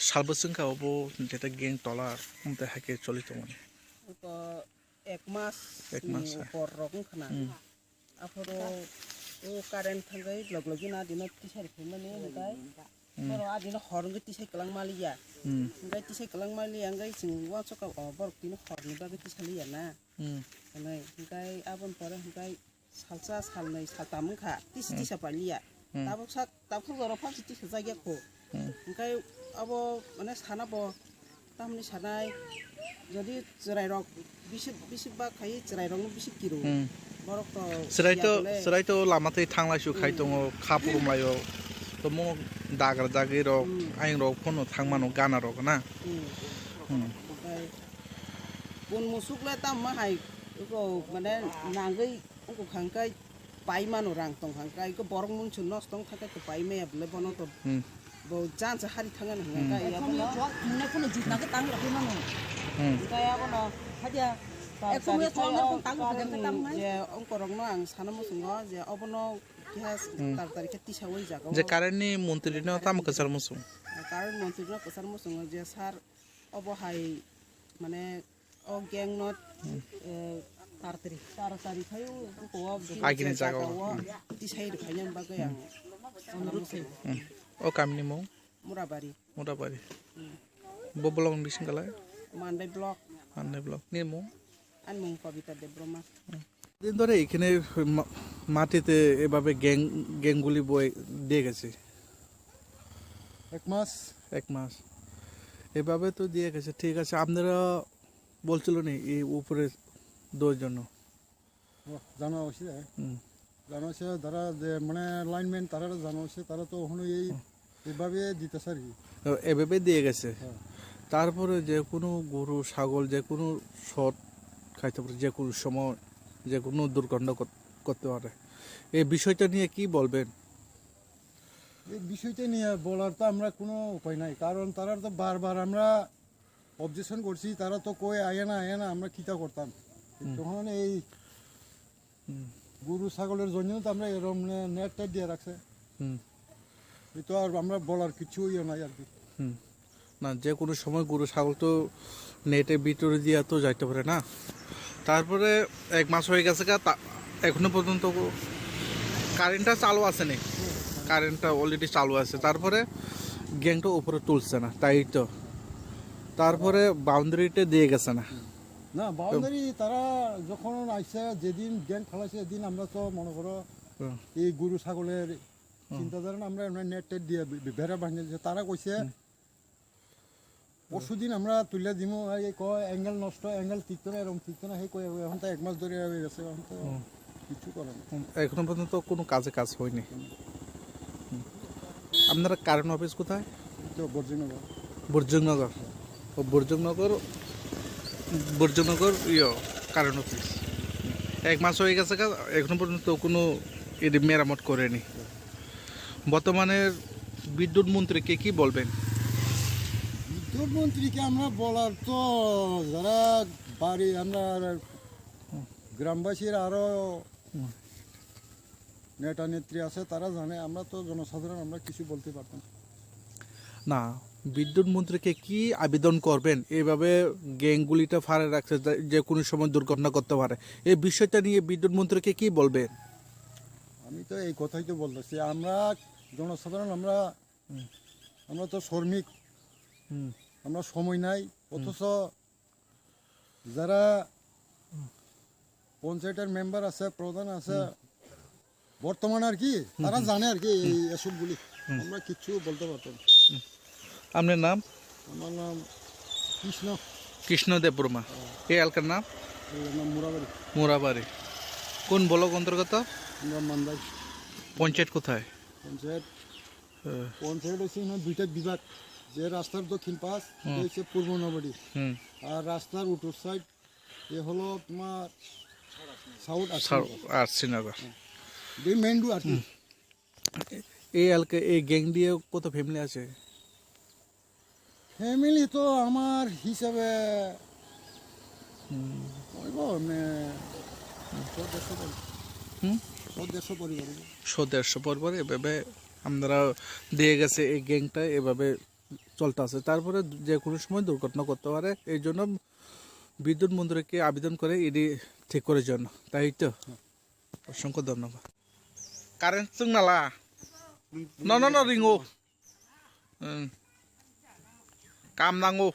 সালবসংখ্যাও যেটা গেং টলার মধ্যে হাকে চলিত মানে এক মাস পর রকম খানা আফারো ও কারেন্ট থাঙ্গাই লগলগি না দিন টিসার ফেমানে নগাই বড় আদিন হরঙ্গে টিসাই কলাং Malia ngai tisai kalang mali ngai sing wa choka bor tin horni ba ti sali na ngai abon pore ngai salsa salnai satam kha tisa palia tabuk sak tabuk joro phak ti sajya ko ngai abo mane sana bo tamni sanai যদি জরাই rock 20 বা খাই জরাই rock 20 kilo বরক তো সেরাইতো লামাতে থাংলাইসু খাই দङ খাপুরমাयो তো মো দাগার জাগি rock আইং rock ফোনো থাংমানো গানা rock না বন মুসুকলে তাম मा हाय को माने नांगै अंको खांकाय पाइ मानो रां तंग खांकाय को बरक मुन छु नस्तंग थाका को पाइ मे बले बनो तो बो जान हारि थांगा नंगा या बनो मुने फुनो जितना के तांग रखै मानो गाया बनो हादिया एकमे थांगा तांग रखै ताम जे अंको रक न आं साना मुसुङो जे अबनो किहास तारिख तिसावै जागो जे कारेन्टनि मन्त्रीनो ताम कसार मुसुङ कारेन्ट मन्त्रीनो कसार मुसुङो जे सार अबो हाय माने ओ गैंग नट तारतारी खायो को आगिने जागा तिसाइ खायन बागै आं अनुरोधै ओ कामनि मौ मुराबारि बबलং बिसिंगालाय मानदाय ब्लक नि मौ आन मुं कविता देब्रमा দিন ধরে এখানে মাটিতে এভাবে গ্যাংগুলি বয়ে দিয়ে গেছে এক মাস এভাবে তো দিয়ে গেছে ঠিক আছে আপনারা বলছিল নি এই উপরে দোর জন্য জানা হচ্ছে যারা যে মানে লাইনম্যান তারা জানা হচ্ছে তারা তো ওখানে এইভাবে দিতেছে আর কি এভাবে দিয়ে গেছে তারপরে যে কোনো গরু ছাগল যে কোনো শট খাইতে পারে যে কোনো সময় যে কোনো দুর্ঘটনা করতে পারে এই বিষয়টা নিয়ে কি বলবেন এই বিষয়টা নিয়ে বলার তো আমরা কোনো উপায় নাই কারণ তারা তো বারবার আমরা অবজেকশন করছি তারা তো কই আয় না আমরা কিতা করতাম তখন এই গরু ছাগলের জন্য তো আমরা এরকম নেট দিয়ে রাখছে তো আর আমরা বলার কিছুই নাই আর কি না যে কোনো সময় গরু ছাগল তো নেটের ভিতরে দিয়ে তো যাইতে পারে না তারপরে এক মাস হয়ে গেছে এখনো পর্যন্ত কারেন্টটা চালু আছে না কারেন্টটা অলরেডি চালু আছে তারপরে গ্যাংটা উপরে তুলছে না তাই তো তারপরে বাউন্ডারিটা দিয়ে গেছে না বাউন্ডারি তারা যখন আইসে যেদিন গ্যাং খেলাছে সেদিন আমরা তো মনে করো এই গরু ছাগলের চিন্তাধারা আমরা নেট টেট দিয়ে বেড়া ভাঙিয়েছে তারা কইছে পরশুদিন আমরা তুলে দিমু এই কয় অ্যাঙ্গেল নষ্ট অ্যাঙ্গেল ঠিক না এরকম ঠিক না সেই কয় এখন তো এক মাস ধরে হয়ে গেছে এখন তো কিছু করে না এখনো পর্যন্ত কোনো কাজ হয়নি আপনারা কারেন্ট অফিস কোথায় তো বর্জনগর কারেন্ট অফিস এক মাস হয়ে গেছে এখনো পর্যন্ত কোনো মেরামত করেনি বর্তমানে বিদ্যুৎ মন্ত্রীকে কি বলবেন বিদ্যুৎ মন্ত্রীকে আমরা বলার তো যারা বাড়ি আমরা গ্রামবাসীর আরো নেতা নেত্রী আছে তারা জানে আমরা তো জনসাধারণ আমরা কিছু বলতে পারতাম না বিদ্যুৎ মন্ত্রীকে কি আবেদন করবেন এইভাবে গ্যাংগুলিটা ফারে রাখছে যে কোনো সময় দুর্ঘটনা করতে পারে এই বিষয়টা নিয়ে বিদ্যুৎ মন্ত্রীকে কি বলবেন আমি তো এই কথাই তো বলতেছি আমরা জনসাধারণ আমরা তো শ্রমিক আমরা সময় নাই অথচ যারা পঞ্চায়েতের মেম্বার আছে প্রধান আছে বর্তমানে আর কি তারা জানে আর কি এই এসবগুলি আমরা কিচ্ছু বলতে পারতাম আপনার নাম আমার নাম কৃষ্ণ দেববর্মা এই এলাকার নাম মুরাবাড়ি কোন ব্লক অন্তর্গত মান্দাই পঞ্চায়েত কোথায় পঞ্চায়েত হচ্ছে দুইটা বিভাগ যে রাস্তার দক্ষিণ পাশ হচ্ছে পূর্ব নবাড়ি আর রাস্তার উত্তর সাইড এ হলো তোমার সাউথ শ্রীনগর মেইন রোড আর কি এই এলাকায় এই গ্যাং দিয়ে কত ফ্যামিলি আছে ফ্যামিলি তো আমার হিসাবে 100-150 পরিবার এভাবে আপনারা দিয়ে গেছে এই গ্যাংটা এভাবে চলতে আছে, তারপরে যে কোনো সময় দুর্ঘটনা করতে পারে। এই জন্য বিদ্যুৎ মন্ত্রীকে আবেদন করে এটি ঠিক করার জন্য, তাই তো। অসংখ্য ধন্যবাদ। কারেন্ট जों नाला न ringo काम नांगौ